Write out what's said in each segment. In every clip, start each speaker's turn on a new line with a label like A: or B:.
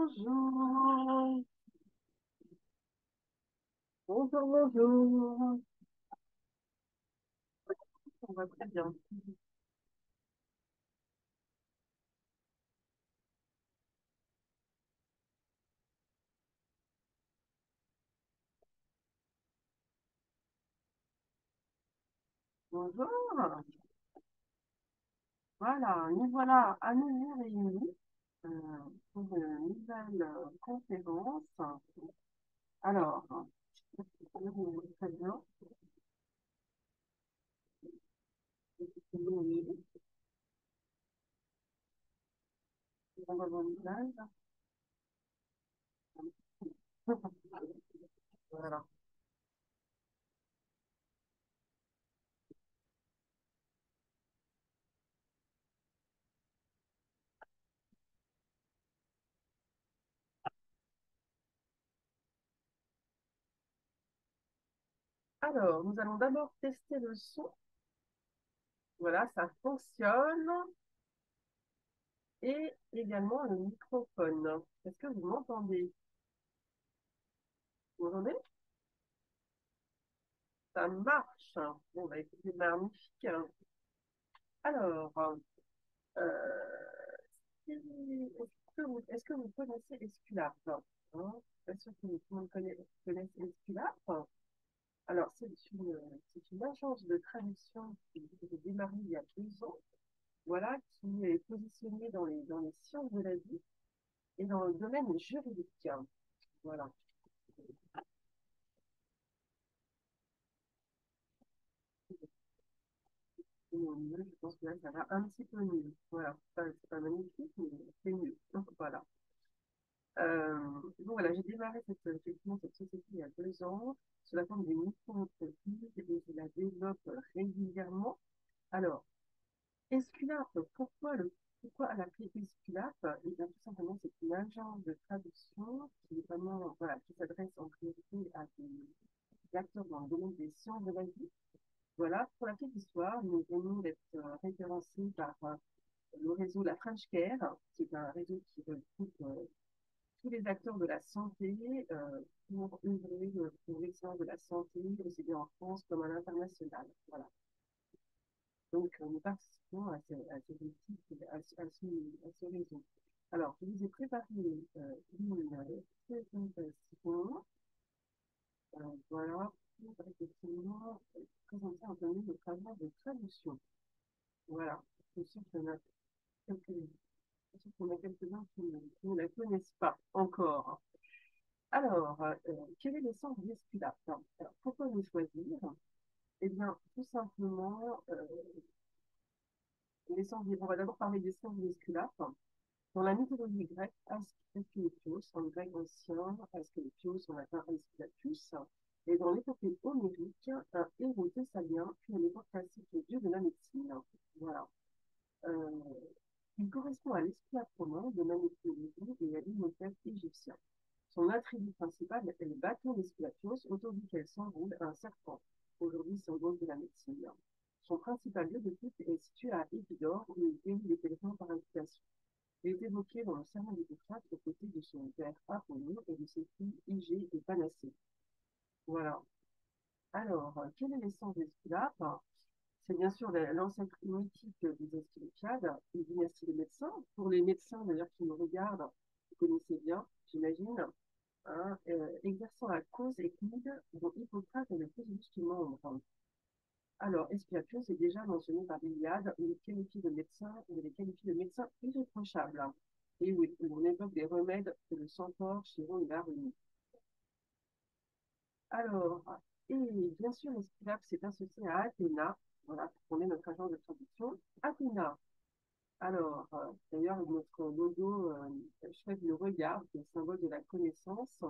A: Bonjour, bonjour, bonjour. On va très bien. Bonjour. Voilà, nous voilà à nouveau réunis euh, pour une nouvelle conférence. Alors, très bien. Oui, on va voir l'image. Voilà. Alors, nous allons d'abord tester le son. Voilà, ça fonctionne. Et également le microphone. Est-ce que vous m'entendez? Vous m'entendez? Ça marche. Bon, bah écoutez, magnifique. Alors, euh, est-ce que vous connaissez Esculape? Hein, bien sûr que tout le monde connaît Esculape. Alors, c'est une agence de traduction qui a démarré il y a 2 ans, voilà, qui est positionnée dans les sciences de la vie et dans le domaine juridique. Voilà. Je pense que là, ça va un petit peu mieux. Voilà, c'est pas magnifique, mais c'est mieux. Voilà. Donc voilà, j'ai démarré effectivement, cette société il y a 2 ans sous la forme d'une micro-entreprise et je la développe régulièrement. Alors, Esculape, pourquoi elle a pris Esculape? Eh bien, tout simplement, c'est une agence de traduction qui est vraiment, voilà, qui s'adresse en priorité à des acteurs dans le domaine des sciences de la vie. Voilà, pour la petite histoire, nous venons d'être référencés par le réseau La French Care, qui est un réseau qui regroupe tous les acteurs de la santé pour œuvrer pour l'excellence de la santé, aussi bien en France comme à l'international. Voilà. Donc, nous participons à ces équipes, à ce réseau. Alors, je vous ai préparé une présentation, voilà, pour effectivement présenter un peu mieux le travail de traduction. Voilà, je suis sûre qu'il y en a quelques, je suis sûre qu'il y en a quelques-uns qui ne la connaissent pas encore. Alors, quel est le sens du Esculape? Alors, pourquoi le choisir? Eh bien, tout simplement, on va d'abord parler des sens de l'Esculape. Dans la mythologie grecque, Asclepios, en grec ancien, Asclepios, en latin Aesculapius, et dans l'épopée homérique, un héros thessalien, puis à l'époque classique, le dieu de la médecine. Voilà. Euh, il correspond à l'Esculape romain de la mythologie et à l'Imhotep égyptien. Son attribut principal est le bâton d'Esculapius, autour duquel s'enroule un serpent, aujourd'hui symbole de la médecine. Son principal lieu de culte est situé à Épidore, où il guérit les pèlerins par invitation. Il est évoqué dans le serment d'Hippocrate aux côtés de son père Apollon et de ses filles Hygée et Panacée. Voilà. Alors, quelle est l'essence d'Esculape? C'est bien sûr l'ancêtre mythique des Asclépiades, une dynastie de médecins. Pour les médecins d'ailleurs qui nous regardent, vous connaissez bien, j'imagine, hein, exerçant la cause Ecmide, dont Hippocrate est le plus illustre membre. Alors, Esculapius est déjà mentionné par l'Iliade, où il est qualifié de médecin irréprochable, et où on évoque des remèdes que le centaure Chiron lui a remis. Alors, et bien sûr, Esculape s'est associé à Athéna, voilà, pour fonder notre agence de traduction. Athéna, alors, d'ailleurs, notre logo chef le regard, qui est le symbole de la connaissance.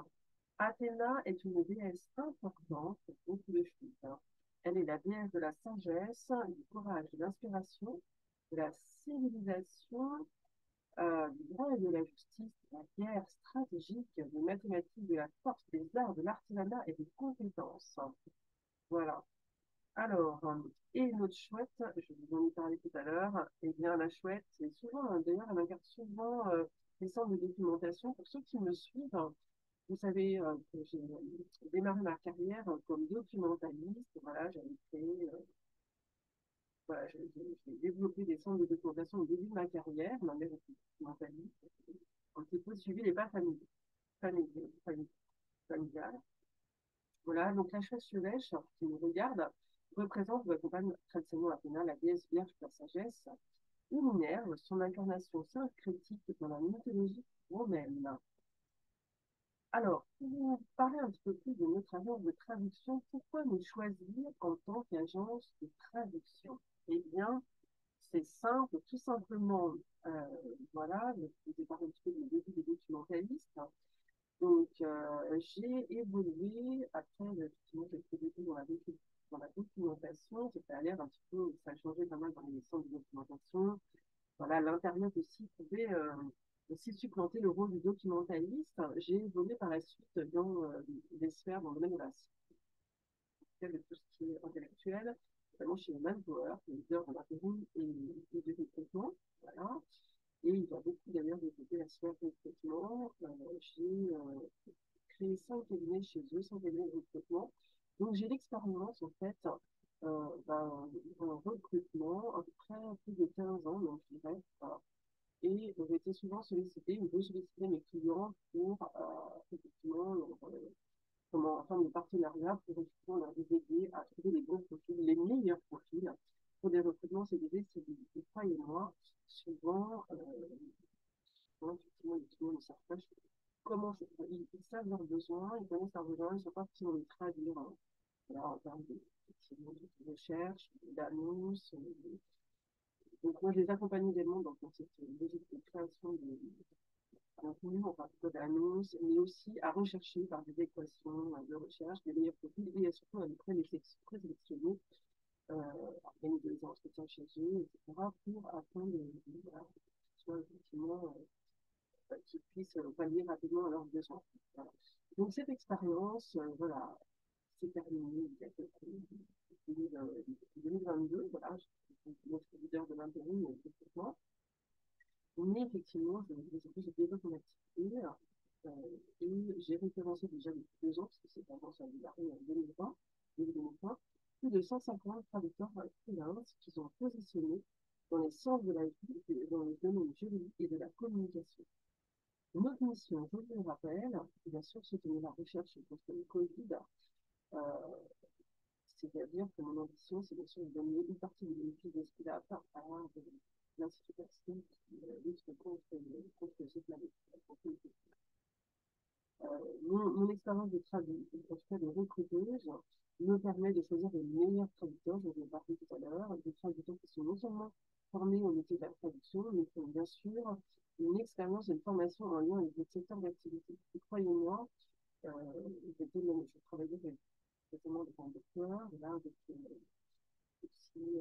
A: Athéna est une déesse importante pour beaucoup de choses, hein. Elle est la déesse de la sagesse, du courage, de l'inspiration, de la civilisation, du droit et de la justice, de la guerre stratégique, des mathématiques, de la force, des arts, de l'artisanat et des compétences. Voilà. Alors, et une autre chouette, je vous en ai parlé tout à l'heure, eh bien, la chouette, c'est souvent, d'ailleurs, elle incarne souvent des centres de documentation. Pour ceux qui me suivent, vous savez que j'ai démarré ma carrière comme documentaliste. Voilà, j'avais créé, voilà, j'ai développé des centres de documentation au début de ma carrière. Ma mère était documentaliste. Un petit peu suivi les pas familiales. Voilà, donc la chouette Surèche, qui nous regarde, représente ou accompagne traditionnellement Athéna, la déesse vierge de la sagesse, ou Minerve, son incarnation syncrétique dans la mythologie romaine. Alors, pour vous parler un petit peu plus de notre agence de traduction, pourquoi nous choisir en tant qu'agence de traduction? Eh bien, c'est simple, tout simplement, euh, voilà, je vous ai parlé un petit peu du début des documentalistes. Donc, j'ai évolué, après, effectivement, j'ai fait des études dans la documentation, c'était à l'air un petit peu, ça a changé pas mal dans les centres de documentation. Voilà, l'Internet aussi pouvait aussi supplanter le rôle du documentaliste. J'ai évolué par la suite dans des sphères dans le domaine de la de tout ce qui est intellectuel, notamment chez Manpower, le leader de l'intérim et du recrutement. Voilà. Et il va beaucoup d'ailleurs développer la sphère de recrutement. J'ai créé 5 cabinets chez eux, 5 cabinets de recrutement. Donc j'ai l'expérience en fait d'un recrutement à peu près plus de 15 ans, donc je dirais. Et j'ai été souvent sollicitée, ou solliciter mes clients pour effectivement comment, en forme de partenariat pour effectivement leur aider à trouver les bons profils, les meilleurs profils pour des recrutements CDD, CDI. Et croyez-moi, souvent, effectivement, les clients ne savent pas comment ils savent leurs besoins, ils connaissent leurs besoins, ils ne savent pas forcément les traduire voilà, en termes de recherche, d'annonces. Donc, moi, je les accompagne également dans cette logique de création de contenu, enfin, plutôt d'annonces, mais aussi à rechercher par des équations de recherche des meilleurs profils et surtout à les présélectionner, organiser des entretiens chez eux, etc., pour afin voilà, soit effectivement qu'ils puissent pallier rapidement à leurs besoins. Voilà. Donc cette expérience, voilà, s'est terminée il y a quelques 2022, voilà, je suis notre leader de l'intérim et du recrutement. Mais effectivement, j'ai développé mon activité euh, et j'ai référencé déjà depuis 2 ans, parce que c'est commencé à démarrer en 2020, début 2020, plus de 150 traducteurs freelance qui sont positionnés dans les sciences de la vie, dans les domaines juridiques et de la communication. Notre mission, je vous le rappelle, bien sûr, soutenir la recherche contre le Covid. Euh, C'est-à-dire que mon ambition, c'est bien sûr de donner une partie des bénéfices de ce qu'il a à l'Institut Pasteur qui lutte contre cette maladie. Mon expérience de traduction, en tout cas de recruteuse, me permet de choisir les meilleurs traducteurs, je vous en parlais tout à l'heure, des traducteurs qui sont non seulement formés au métier de la traduction, mais qui ont bien sûr une expérience et une formation en lien avec votre secteur d'activité. Et croyez-moi, euh, je travaillais notamment avec un docteur, là, avec aussi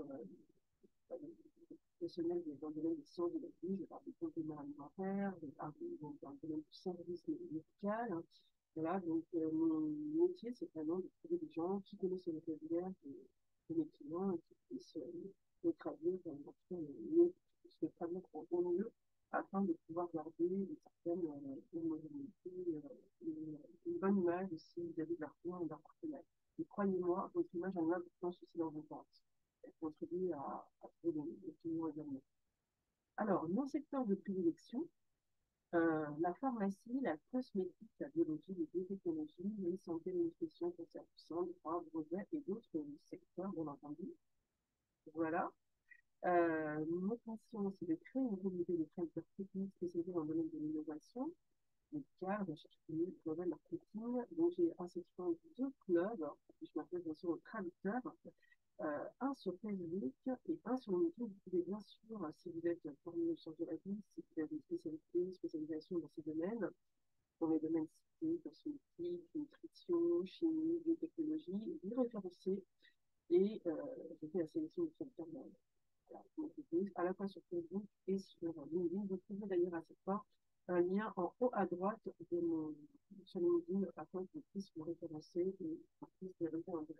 A: des professionnels dans le domaine des sciences de la vie, je parle des compléments alimentaires, je parle dans le domaine du service médical. Hein. Voilà, donc mon métier, c'est vraiment de trouver des gens qui connaissent le vocabulaire de mes clients et qui puissent le traduire, en tout cas, se traduire au mieux afin de pouvoir garder une certaine homogénéité, une bonne image aussi vis-à-vis de leurs clients et de leurs partenaires. Et croyez-moi, votre image a une importance aussi dans vos ventes. Elle contribue à trouver des clients également. Alors, nos secteurs de prédilection, la pharmacie, la cosmétique, la biologie, les biotechnologies, les santé, les nutrition, conservation, droit, brevet et d'autres secteurs, bien entendu. Voilà. Notre mission, c'est de créer une communauté de traducteurs techniques spécialisés dans le domaine de l'innovation, médicale, recherche clinique, global marketing. Donc, j'ai inscription 2 clubs, je m'appelle bien sûr aux traducteurs, un sur Facebook et un sur YouTube. Vous pouvez bien sûr, si vous êtes formé au sciences de la vie, si vous avez une spécialisation dans ces domaines, dans les domaines cités, cosmétique, nutrition, chimie, biotechnologie, vous référencez et je fais la sélection des traducteurs à la fois sur Facebook et sur LinkedIn. Vous trouvez d'ailleurs à cette fois un lien en haut à droite de sur LinkedIn afin que vous puissiez vous référencer et que vous puissiez les référencer.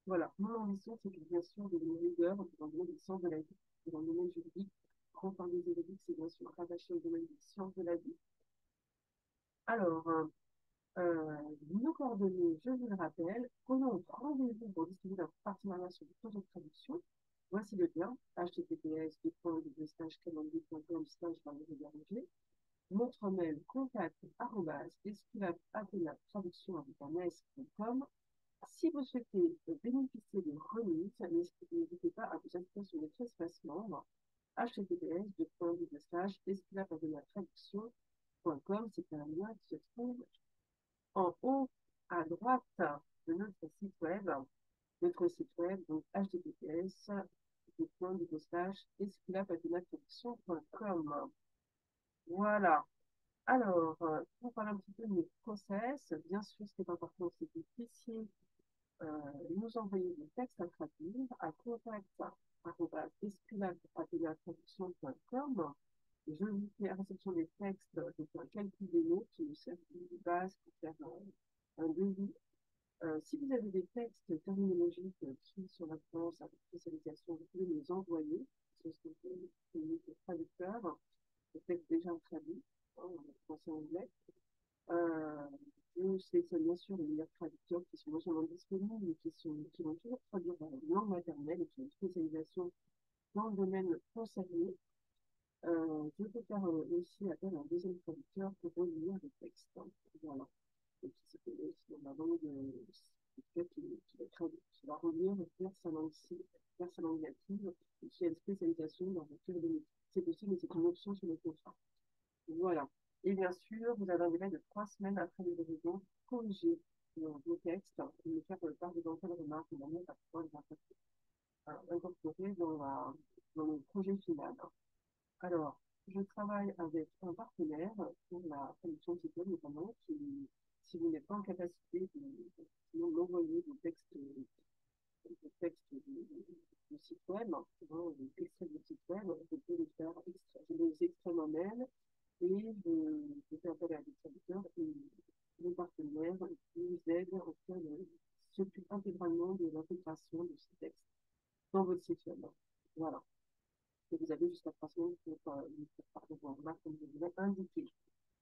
A: Voilà, mon ambition, c'est que bien sûr, de devenir leader dans le domaine des sciences de la vie, et dans le domaine juridique. Grand parler juridique, c'est bien sûr rattaché au domaine des sciences de la vie. Alors, nos coordonnées, je vous le rappelle, prenons rendez-vous pour discuter d'un partenariat sur le projet de traduction. Voici le lien, https://calendrier.com/Valérie. Notre mail contact@esculape-traduction.com. Si vous souhaitez bénéficier de remises, n'hésitez pas à vous inscrire sur notre espace membre https://esculape-traduction.com. C'est un lien qui se trouve en haut à droite de notre site web. Notre site web, donc https://esculape-traduction.com. Voilà. Alors, pour parler un petit peu de notre process, bien sûr, ce qui est important, c'est que vous puissiez nous envoyer des textes à traduire à contact@esculape-traduction.com. Je vous fais la réception des textes, je fais un calcul des mots qui nous servent de base pour faire un devis. Si vous avez des textes terminologiques qui sont la France, avec spécialisation, vous pouvez les envoyer. C'est ce que je fais traducteur, le texte déjà traduit, en français et anglais. Euh, je sélectionne bien sûr les meilleurs traducteurs qui sont non seulement disponibles, mais qui vont toujours traduire dans la langue maternelle et qui ont une spécialisation dans le domaine concerné. Je peux faire aussi appel à un deuxième traducteur pour relire les textes. Voilà. Et puis, c'est aussi dans la langue qui va relire vers sa langue, vers sa langue native et qui a une spécialisation dans le cœur de métier. C'est possible, mais c'est une option sur le contrat. Voilà. Et bien sûr, vous avez un délai de 3 semaines après livraison pour corriger vos textes et me faire part d'éventuelles remarques de manière à pouvoir les incorporer dans le projet final. Alors, je travaille avec un partenaire pour la traduction de site web notamment, qui, si vous n'êtes pas en capacité de m'envoyer des textes de site web, des extraits de site web, je peux les faire extraire. Je les extrais moi-même et je fais appel à des traducteurs et des partenaires qui vous aident en fait s'occupent intégralement de l'intégration de ces textes dans votre site web. Voilà. Et vous avez jusqu'à 3 semaines pour faire vos remarques comme je vous l'ai indiqué.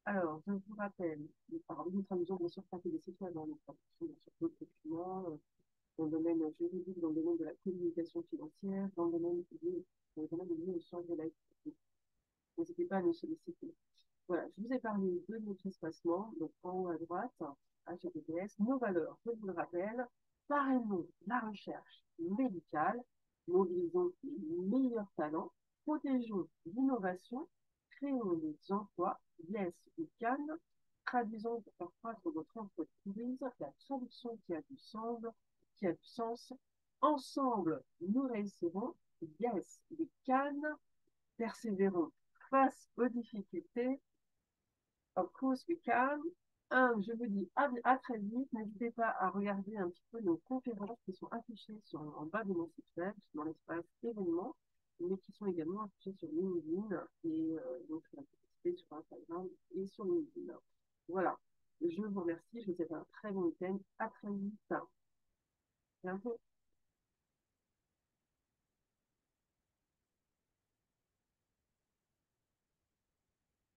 A: Alors, je vous rappelle, nous traduisons bien sûr pas que des sites web, nous traduisons bien sûr d'autres clients dans le domaine juridique, dans le domaine de la communication financière, dans le domaine de l'échange de la vie. N'hésitez pas à nous solliciter. Voilà, je vous ai parlé de notre espacement, donc en haut à droite, HTTPS, nos valeurs, je vous le rappelle, parrainons la recherche médicale, mobilisons les meilleurs talents, protégeons l'innovation, créons des emplois, yes ou can, traduisons pour faire croître votre entreprise, la traduction qui a du sens, ensemble nous réussirons, yes, we can, persévérons face aux difficultés. Of course we can. Je vous dis à très vite. N'hésitez pas à regarder un petit peu nos conférences qui sont affichées en bas de mon site web, dans l'espace événements, mais qui sont également affichées sur LinkedIn et donc sur la publicité sur Instagram et sur LinkedIn. Voilà. Je vous remercie. Je vous souhaite un très bon week-end. À très vite. Bientôt.